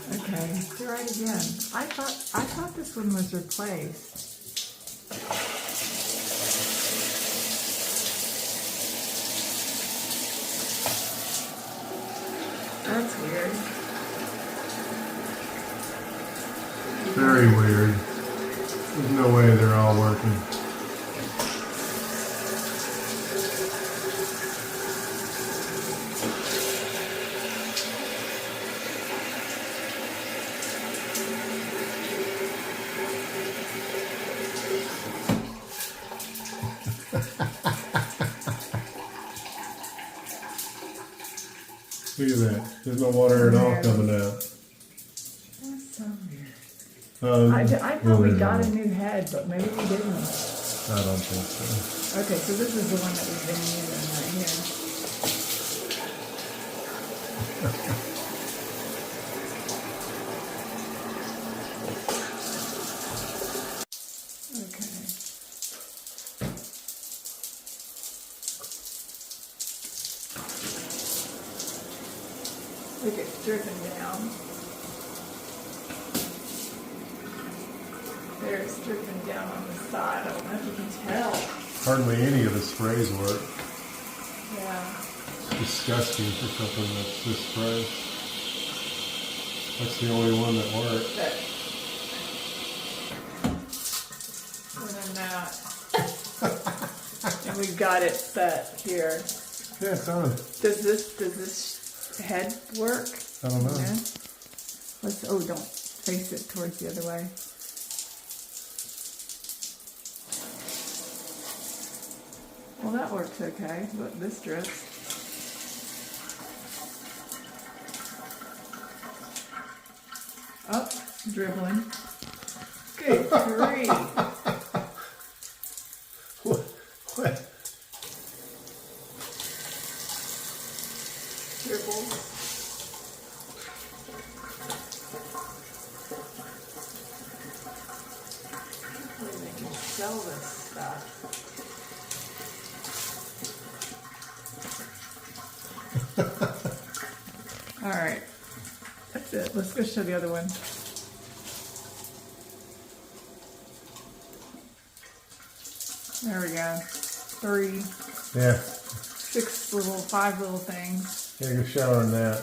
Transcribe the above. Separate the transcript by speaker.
Speaker 1: Okay, try it again. I thought this one was replaced. That's weird.
Speaker 2: Very weird. There's no way they're all working. Look at that. There's no water at all coming out.
Speaker 1: That's so weird. I thought
Speaker 2: well,
Speaker 1: we
Speaker 2: there's
Speaker 1: got
Speaker 2: no-
Speaker 1: a new head, but maybe we didn't.
Speaker 2: I don't think so.
Speaker 1: Okay, so this is the one that we've been using right here. Okay. Look, it's dripping down. There's dripping down on the side. I don't know if you can tell.
Speaker 2: Hardly any of the sprays work.
Speaker 1: Yeah.
Speaker 2: It's disgusting for something that's this spray. That's the only one that works.
Speaker 1: But other than that, and we've got it set here.
Speaker 2: Yeah, it's on.
Speaker 1: Does this head work?
Speaker 2: I don't know.
Speaker 1: Yeah. Let's. Oh, don't face it towards the other way. Well, that works okay. Look, this drips. Oh, dribbling. Good grief.
Speaker 2: What?
Speaker 1: Dribbles. Hopefully they can sell this stuff. All right, that's it. Let's go show the other one. There we go. 3,
Speaker 2: Yeah.
Speaker 1: 6 5 little things.
Speaker 2: Yeah, go shower in that.